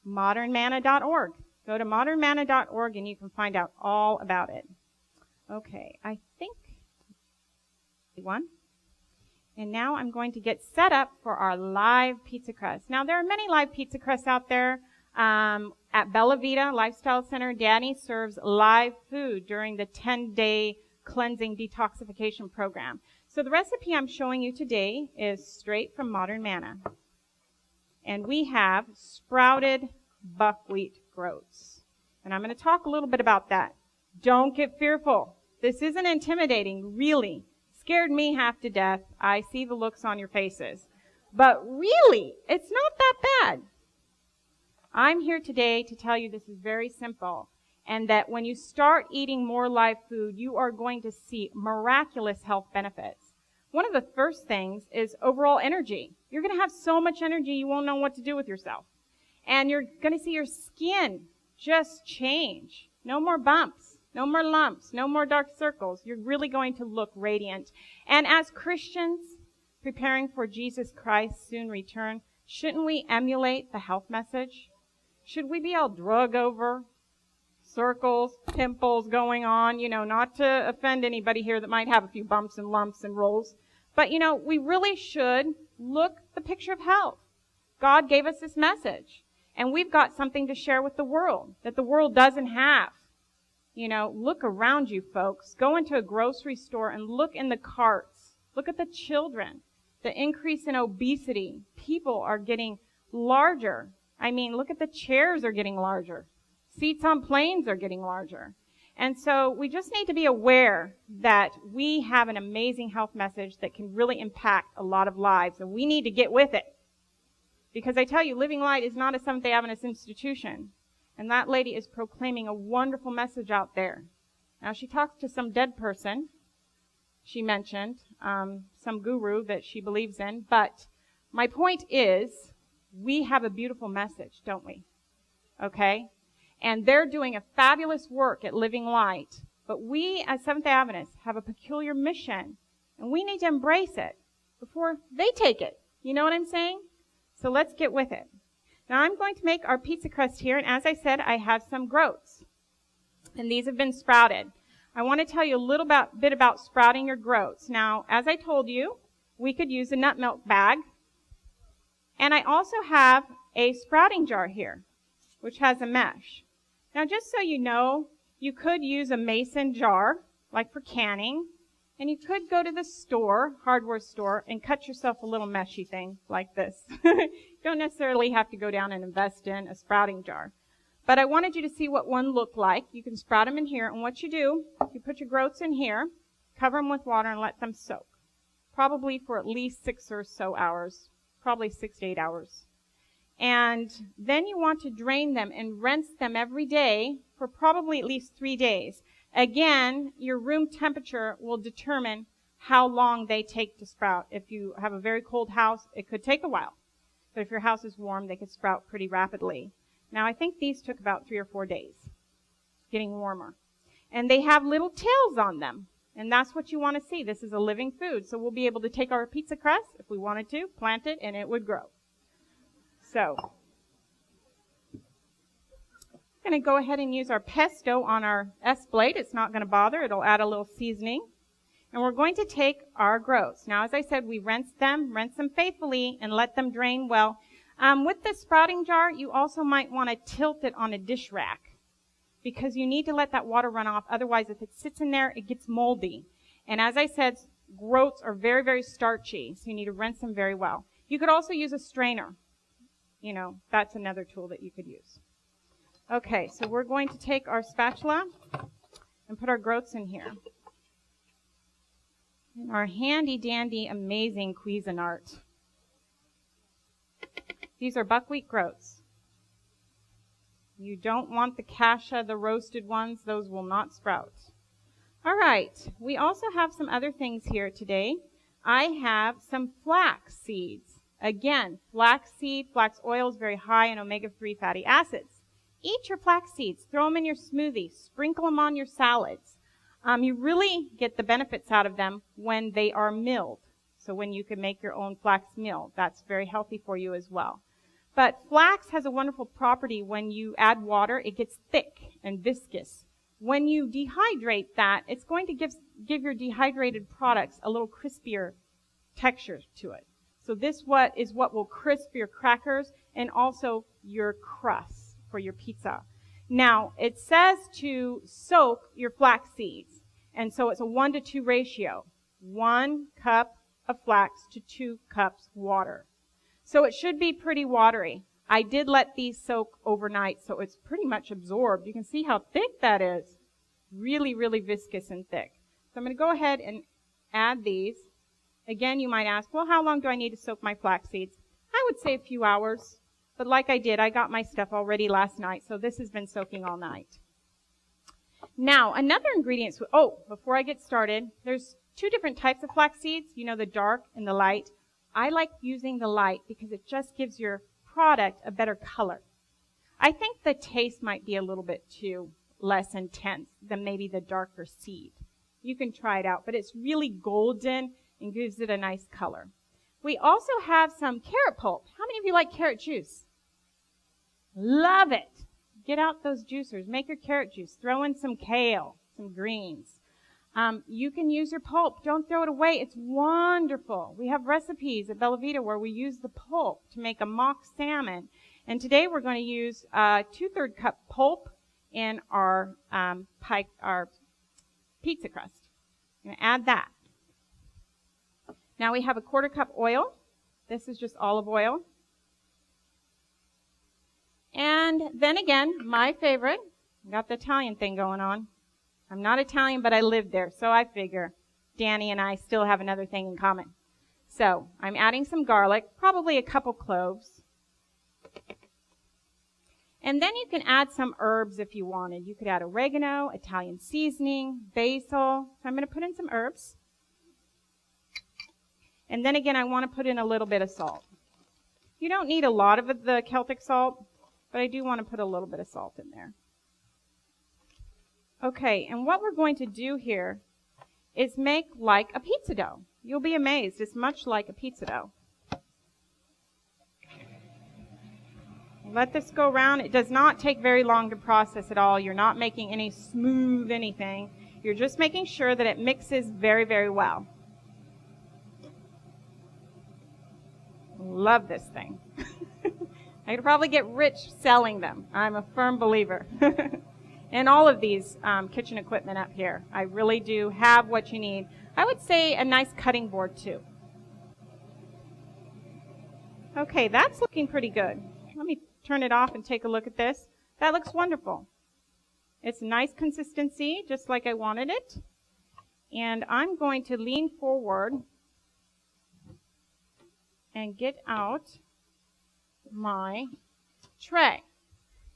modernmanna.org. Go to modernmanna.org and you can find out all about it. Okay, I think one. And now I'm going to get set up for our live pizza crust. Now, there are many live pizza crusts out there. At Bella Vita Lifestyle Center, Danny serves live food during the 10-day cleansing detoxification program. So the recipe I'm showing you today is straight from Modern Manna. And we have sprouted buckwheat groats. And I'm going to talk a little bit about that. Don't get fearful. This isn't intimidating, really. Scared me half to death. I see the looks on your faces. But really, it's not that bad. I'm here today to tell you this is very simple, and that when you start eating more live food, you are going to see miraculous health benefits. One of the first things is overall energy. You're going to have so much energy you won't know what to do with yourself. And you're going to see your skin just change. No more bumps, no more lumps, no more dark circles. You're really going to look radiant. And as Christians preparing for Jesus Christ's soon return, shouldn't we emulate the health message? Should we be all drug over, circles, pimples going on, not to offend anybody here that might have a few bumps and lumps and rolls. But, we really should look the picture of health. God gave us this message. And we've got something to share with the world that the world doesn't have. Look around you, folks. Go into a grocery store and look in the carts. Look at the children. The increase in obesity. People are getting larger. Look at the chairs are getting larger. Seats on planes are getting larger. And so we just need to be aware that we have an amazing health message that can really impact a lot of lives. And we need to get with it. Because I tell you, Living Light is not a Seventh-day Adventist institution. And that lady is proclaiming a wonderful message out there. Now, she talks to some dead person. She mentioned some guru that she believes in. But my point is, we have a beautiful message, don't we? Okay? And they're doing a fabulous work at Living Light. But we, as Seventh-day Adventists, have a peculiar mission. And we need to embrace it before they take it. You know what I'm saying? So let's get with it. Now, I'm going to make our pizza crust here. And as I said, I have some groats. And these have been sprouted. I want to tell you a little bit about sprouting your groats. Now, as I told you, we could use a nut milk bag. And I also have a sprouting jar here, which has a mesh. Now, just so you know, you could use a mason jar, like for canning, and you could go to the store, hardware store, and cut yourself a little meshy thing like this. You don't necessarily have to go down and invest in a sprouting jar. But I wanted you to see what one looked like. You can sprout them in here, and what you do, you put your groats in here, cover them with water, and let them soak, probably for at least 6 or so hours. Probably 6 to 8 hours. And then you want to drain them and rinse them every day for probably at least 3 days. Again, your room temperature will determine how long they take to sprout. If you have a very cold house, it could take a while. But if your house is warm, they could sprout pretty rapidly. Now, I think these took about 3 or 4 days, getting warmer. And they have little tails on them. And that's what you want to see. This is a living food. So we'll be able to take our pizza crust, if we wanted to, plant it, and it would grow. So, I'm going to go ahead and use our pesto on our S-blade. It's not going to bother. It'll add a little seasoning. And we're going to take our groats. Now, as I said, we rinse them faithfully, and let them drain well. With the sprouting jar, you also might want to tilt it on a dish rack, because you need to let that water run off. Otherwise, if it sits in there, it gets moldy. And as I said, groats are very, very starchy, so you need to rinse them very well. You could also use a strainer. That's another tool that you could use. Okay, so we're going to take our spatula and put our groats in here. And our handy-dandy, amazing Cuisinart. These are buckwheat groats. You don't want the cassia, the roasted ones. Those will not sprout. All right, we also have some other things here today. I have some flax seeds. Again, flax oil is very high in omega-3 fatty acids. Eat your flax seeds, throw them in your smoothie, sprinkle them on your salads. You really get the benefits out of them when they are milled. So when you can make your own flax meal, that's very healthy for you as well. But flax has a wonderful property. When you add water, it gets thick and viscous. When you dehydrate that, it's going to give your dehydrated products a little crispier texture to it. So this is what will crisp your crackers and also your crust for your pizza. Now, it says to soak your flax seeds. And so it's a 1-to-2 ratio. 1 cup of flax to 2 cups water. So it should be pretty watery. I did let these soak overnight, so it's pretty much absorbed. You can see how thick that is. Really, really viscous and thick. So I'm going to go ahead and add these. Again, you might ask, well, how long do I need to soak my flax seeds? I would say a few hours. But like I did, I got my stuff all ready last night, so this has been soaking all night. Now, another ingredient, before I get started, there's 2 different types of flax seeds. You know, the dark and the light. I like using the light because it just gives your product a better color. I think the taste might be a little bit too less intense than maybe the darker seed. You can try it out, but it's really golden and gives it a nice color. We also have some carrot pulp. How many of you like carrot juice? Love it. Get out those juicers. Make your carrot juice. Throw in some kale, some greens. You can use your pulp. Don't throw it away. It's wonderful. We have recipes at Bella Vita where we use the pulp to make a mock salmon. And today we're going to use 2/3 cup pulp in our pizza crust. I'm going to add that. Now we have a 1/4 cup oil. This is just olive oil. And then again, my favorite, got the Italian thing going on. I'm not Italian, but I lived there, so I figure Danny and I still have another thing in common. So I'm adding some garlic, probably a couple cloves. And then you can add some herbs if you wanted. You could add oregano, Italian seasoning, basil. So I'm going to put in some herbs. And then again, I want to put in a little bit of salt. You don't need a lot of the Celtic salt, but I do want to put a little bit of salt in there. Okay, and what we're going to do here is make like a pizza dough. You'll be amazed. It's much like a pizza dough. Let this go around. It does not take very long to process at all. You're not making any smooth anything. You're just making sure that it mixes very, very well. Love this thing. I could probably get rich selling them. I'm a firm believer. And all of these kitchen equipment up here. I really do have what you need. I would say a nice cutting board too. Okay, that's looking pretty good. Let me turn it off and take a look at this. That looks wonderful. It's a nice consistency, just like I wanted it. And I'm going to lean forward and get out my tray.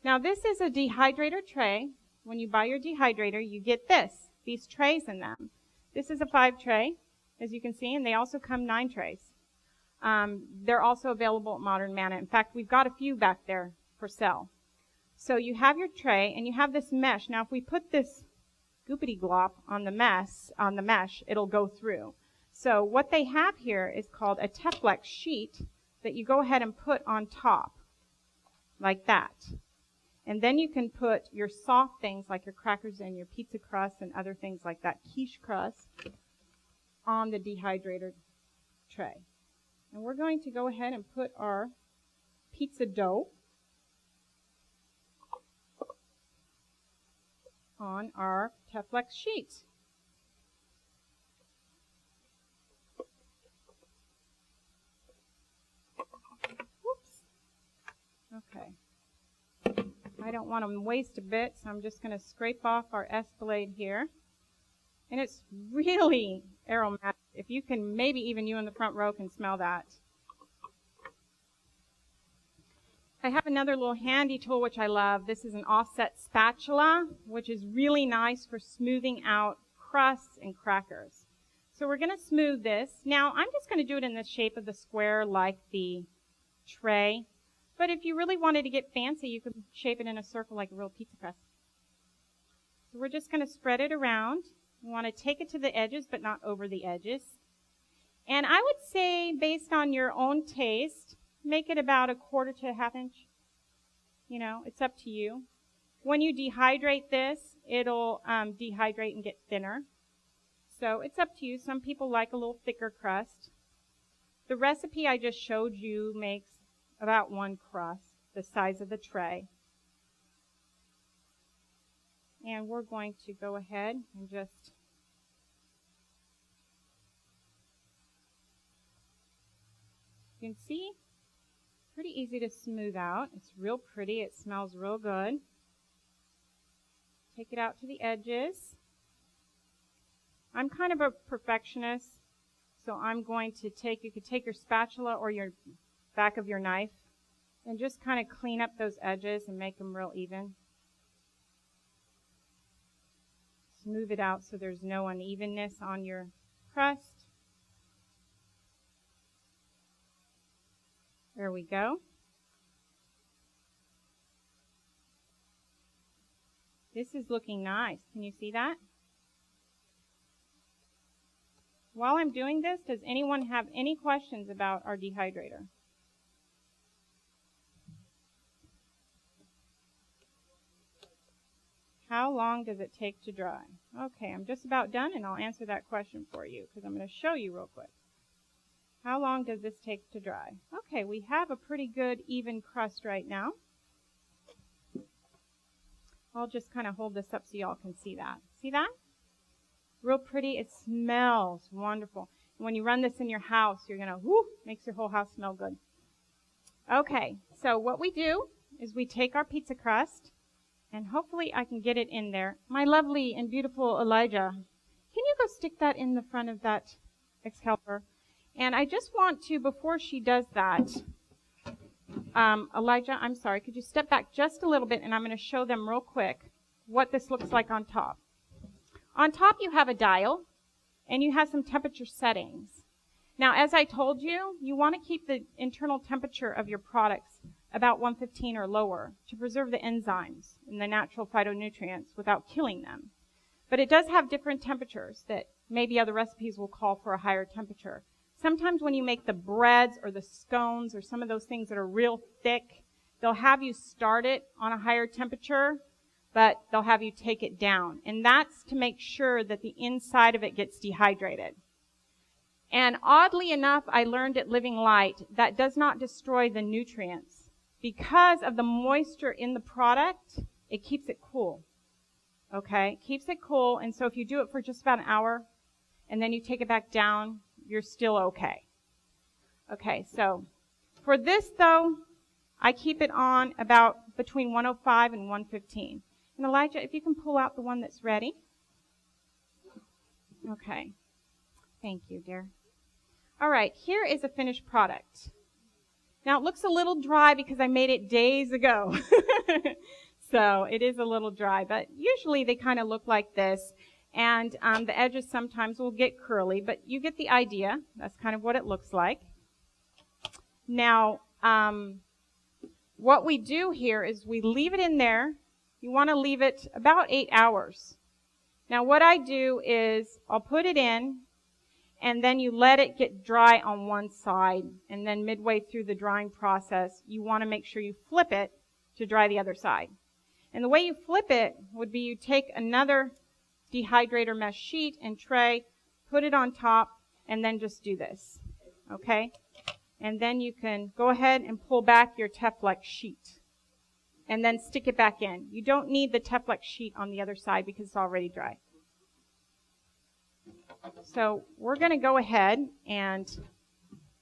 Now this is a dehydrator tray. When you buy your dehydrator, you get these trays in them. This is a 5 tray, as you can see, and they also come 9 trays. They're also available at Modern Manna. In fact, we've got a few back there for sale. So you have your tray, and you have this mesh. Now, if we put this goopity glop on the mesh, it'll go through. So what they have here is called a Teflex sheet that you go ahead and put on top, like that. And then you can put your soft things like your crackers and your pizza crust and other things like that, quiche crust, on the dehydrator tray. And we're going to go ahead and put our pizza dough on our Teflex sheet. Whoops. Okay. I don't want to waste a bit, so I'm just going to scrape off our Escalade here. And it's really aromatic. If you can, maybe even you in the front row can smell that. I have another little handy tool which I love. This is an offset spatula, which is really nice for smoothing out crusts and crackers. So we're going to smooth this. Now, I'm just going to do it in the shape of the square like the tray. But if you really wanted to get fancy, you could shape it in a circle like a real pizza crust. So we're just going to spread it around. You want to take it to the edges, but not over the edges. And I would say, based on your own taste, make it about 1/4 to 1/2 inch. You know, it's up to you. When you dehydrate this, it'll dehydrate and get thinner. So it's up to you. Some people like a little thicker crust. The recipe I just showed you makes about 1 crust, the size of the tray. And we're going to go ahead and just you can see, pretty easy to smooth out. It's real pretty. It smells real good. Take it out to the edges. I'm kind of a perfectionist, so I'm going to you could take your spatula or your back of your knife and just kind of clean up those edges and make them real even. Smooth it out so there's no unevenness on your crust. There we go. This is looking nice. Can you see that? While I'm doing this, does anyone have any questions about our dehydrator? How long does it take to dry? Okay, I'm just about done, and I'll answer that question for you because I'm going to show you real quick. How long does this take to dry? Okay, we have a pretty good even crust right now. I'll just kind of hold this up so y'all can see that. See that? Real pretty. It smells wonderful. When you run this in your house, you're going to, whoo, makes your whole house smell good. Okay, so what we do is we take our pizza crust, and hopefully I can get it in there. My lovely and beautiful Elijah, can you go stick that in the front of that Excalibur? And I just want to, before she does that, Elijah, I'm sorry, could you step back just a little bit, and I'm going to show them real quick what this looks like on top. On top you have a dial, and you have some temperature settings. Now, as I told you, you want to keep the internal temperature of your products about 115 or lower to preserve the enzymes and the natural phytonutrients without killing them. But it does have different temperatures that maybe other recipes will call for a higher temperature. Sometimes when you make the breads or the scones or some of those things that are real thick, they'll have you start it on a higher temperature, but they'll have you take it down. And that's to make sure that the inside of it gets dehydrated. And oddly enough, I learned at Living Light, that does not destroy the nutrients. Because of the moisture in the product, it keeps it cool. Okay? It keeps it cool, and so if you do it for just about an hour, and then you take it back down, you're still okay. Okay, so for this though, I keep it on about between 105 and 115. And Elijah, if you can pull out the one that's ready. Okay. Thank you, dear. All right, here is a finished product. Now it looks a little dry because I made it days ago. So it is a little dry, but usually they kind of look like this. And the edges sometimes will get curly, but you get the idea. That's kind of what it looks like. Now, what we do here is we leave it in there. You want to leave it about 8 hours. Now, what I do is I'll put it in, and then you let it get dry on one side. And then midway through the drying process, you want to make sure you flip it to dry the other side. And the way you flip it would be you take another dehydrator mesh sheet and tray, put it on top, and then just do this, okay? And then you can go ahead and pull back your Teflex sheet and then stick it back in. You don't need the Teflex sheet on the other side because it's already dry. So we're going to go ahead and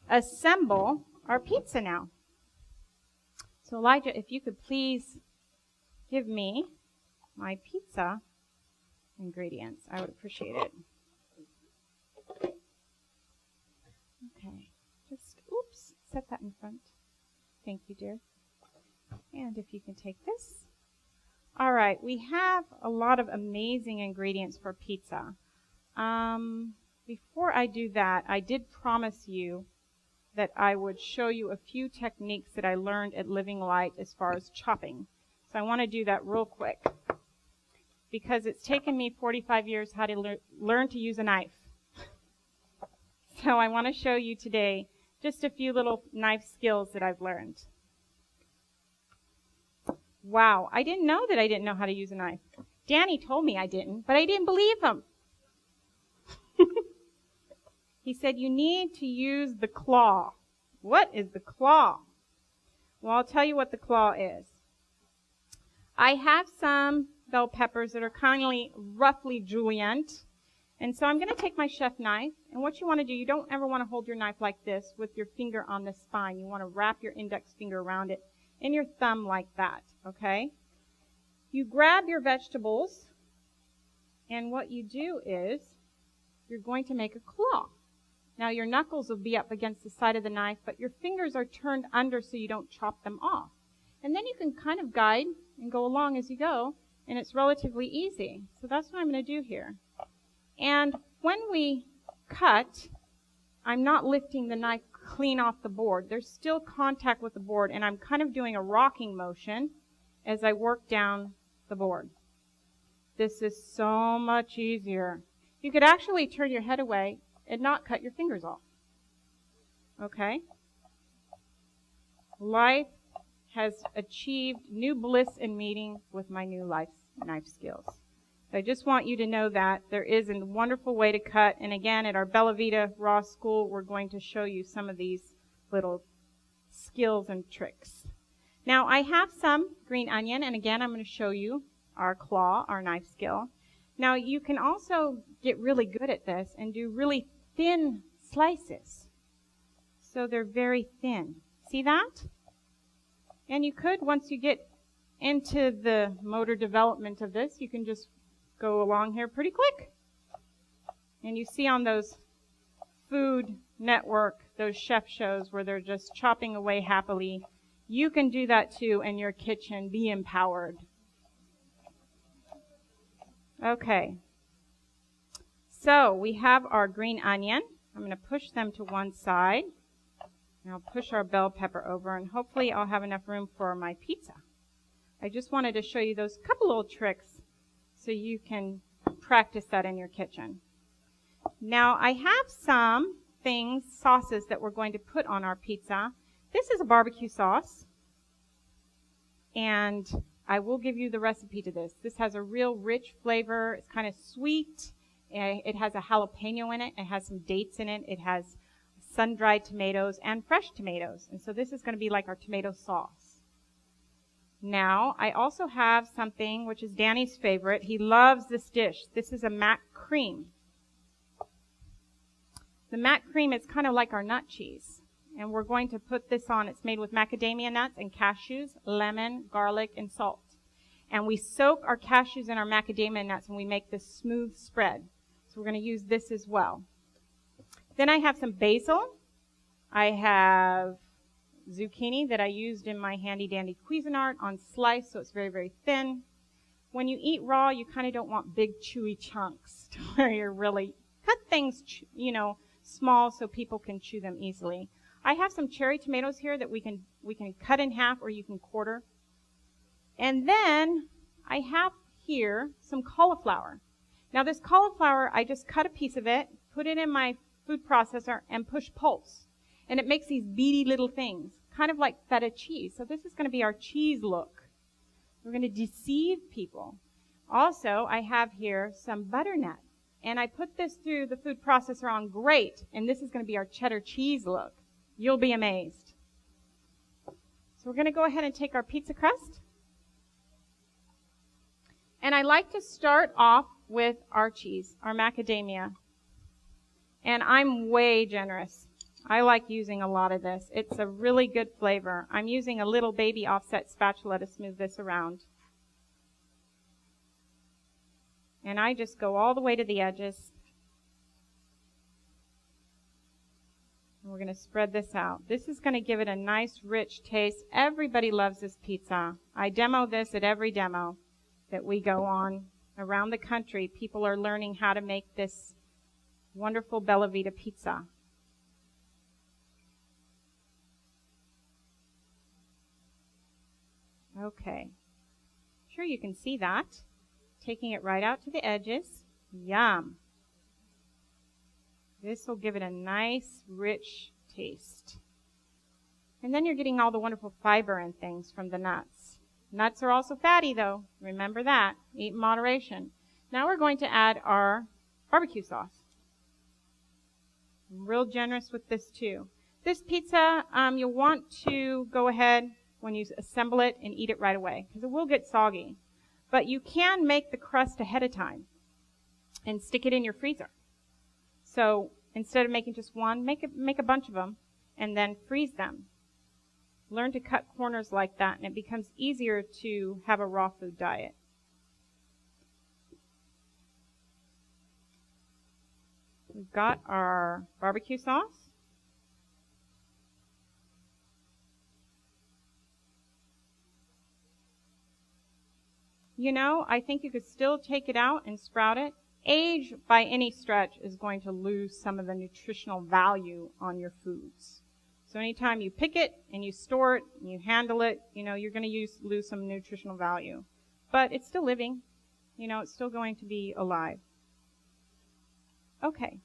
assemble our pizza now. So Elijah, if you could please give me my pizza ingredients, I would appreciate it. Okay, just, oops, set that in front. Thank you, dear. And if you can take this. All right, we have a lot of amazing ingredients for pizza. before I do that, I did promise you that I would show you a few techniques that I learned at Living Light as far as chopping. So I want to do that real quick because it's taken me 45 years how to learn to use a knife. So I want to show you today just a few little knife skills that I've learned. Wow, I didn't know that I didn't know how to use a knife. Danny told me I didn't, but I didn't believe him. He said, you need to use the claw. What is the claw? Well, I'll tell you what the claw is. I have some bell peppers that are kindly, roughly julienne. And so I'm going to take my chef knife. And what you want to do, you don't ever want to hold your knife like this with your finger on the spine. You want to wrap your index finger around it and your thumb like that, okay? You grab your vegetables, and what you do is you're going to make a claw. Now, your knuckles will be up against the side of the knife, but your fingers are turned under so you don't chop them off. And then you can kind of guide and go along as you go, and it's relatively easy. So that's what I'm going to do here. And when we cut, I'm not lifting the knife clean off the board. There's still contact with the board, and I'm kind of doing a rocking motion as I work down the board. This is so much easier. You could actually turn your head away and not cut your fingers off. Okay? Life has achieved new bliss in meeting with my new knife skills. So I just want you to know that there is a wonderful way to cut. And again, at our Bella Vita Raw School, we're going to show you some of these little skills and tricks. Now, I have some green onion, and again, I'm going to show you our claw, our knife skill. Now, you can also get really good at this and do really thin slices. So they're very thin. See that? And you could, once you get into the motor development of this, you can just go along here pretty quick. And you see on those Food Network, those chef shows where they're just chopping away happily, you can do that too in your kitchen. Be empowered. Okay. So we have our green onion. I'm going to push them to one side. And I'll push our bell pepper over, and hopefully I'll have enough room for my pizza. I just wanted to show you those couple little tricks so you can practice that in your kitchen. Now, I have some sauces that we're going to put on our pizza. This is a barbecue sauce, and I will give you the recipe to this. This has a real rich flavor. It's kind of sweet. It has a jalapeno in it. It has some dates in it. It has sun-dried tomatoes and fresh tomatoes. And so this is going to be like our tomato sauce. Now, I also have something which is Danny's favorite. He loves this dish. This is a mac cream. The mac cream is kind of like our nut cheese. And we're going to put this on. It's made with macadamia nuts and cashews, lemon, garlic, and salt. And we soak our cashews and our macadamia nuts and we make this smooth spread. So we're going to use this as well. Then I have some basil. I have zucchini that I used in my handy dandy Cuisinart on slice, so it's very, very thin. When you eat raw, you kind of don't want big chewy chunks to where you're really cut things, small so people can chew them easily. I have some cherry tomatoes here that we can cut in half or you can quarter. And then I have here some cauliflower. Now this cauliflower, I just cut a piece of it, put it in my food processor, and push pulse. And it makes these beady little things, kind of like feta cheese. So this is going to be our cheese look. We're going to deceive people. Also, I have here some butternut. And I put this through the food processor on grate, and this is going to be our cheddar cheese look. You'll be amazed. So we're going to go ahead and take our pizza crust. And I like to start off with our cheese, our macadamia. And I'm way generous. I like using a lot of this. It's a really good flavor. I'm using a little baby offset spatula to smooth this around. And I just go all the way to the edges. And we're going to spread this out. This is going to give it a nice, rich taste. Everybody loves this pizza. I demo this at every demo that we go on around the country. People are learning how to make this wonderful Bella Vita pizza. Okay. Sure you can see that. Taking it right out to the edges. Yum. This will give it a nice, rich taste. And then you're getting all the wonderful fiber and things from the nuts. Nuts are also fatty, though. Remember that. Eat in moderation. Now we're going to add our barbecue sauce. I'm real generous with this, too. This pizza, you'll want to go ahead when you assemble it and eat it right away, because it will get soggy. But you can make the crust ahead of time and stick it in your freezer. So instead of making just one, make a bunch of them and then freeze them. Learn to cut corners like that, and it becomes easier to have a raw food diet. We've got our barbecue sauce. You know, I think you could still take it out and sprout it. Age, by any stretch, is going to lose some of the nutritional value on your foods. So anytime you pick it and you store it and you handle it, you know, you're going to lose some nutritional value. But it's still living. You know, it's still going to be alive. Okay.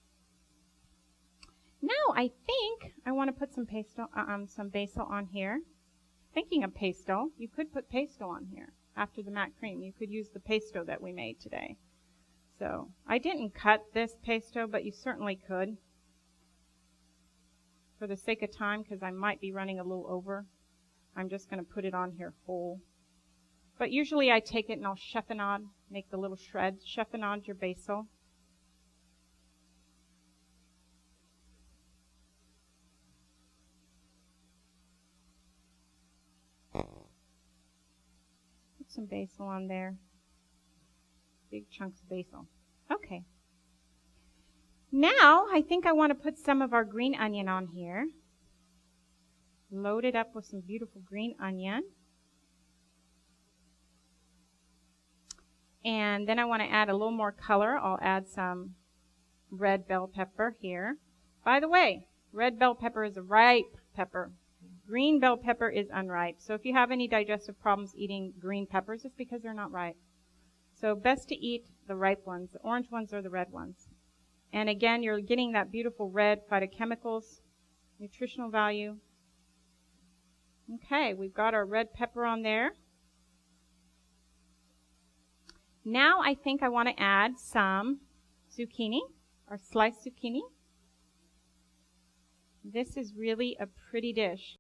Now I think I want to put some basil on here. Thinking of pesto, you could put pesto on here. After the matte cream, you could use the pesto that we made today. So I didn't cut this pesto, but you certainly could. For the sake of time, because I might be running a little over, I'm just going to put it on here whole. But usually I take it and I'll chiffonade, make the little shreds, chiffonade your basil. Put some basil on there. Big chunks of basil. Okay. Now, I think I want to put some of our green onion on here. Load it up with some beautiful green onion. And then I want to add a little more color. I'll add some red bell pepper here. By the way, red bell pepper is a ripe pepper. Green bell pepper is unripe. So if you have any digestive problems eating green peppers, it's because they're not ripe. So best to eat the ripe ones. The orange ones are the red ones. And again, you're getting that beautiful red phytochemicals, nutritional value. Okay, we've got our red pepper on there. Now I think I want to add some zucchini, or sliced zucchini. This is really a pretty dish.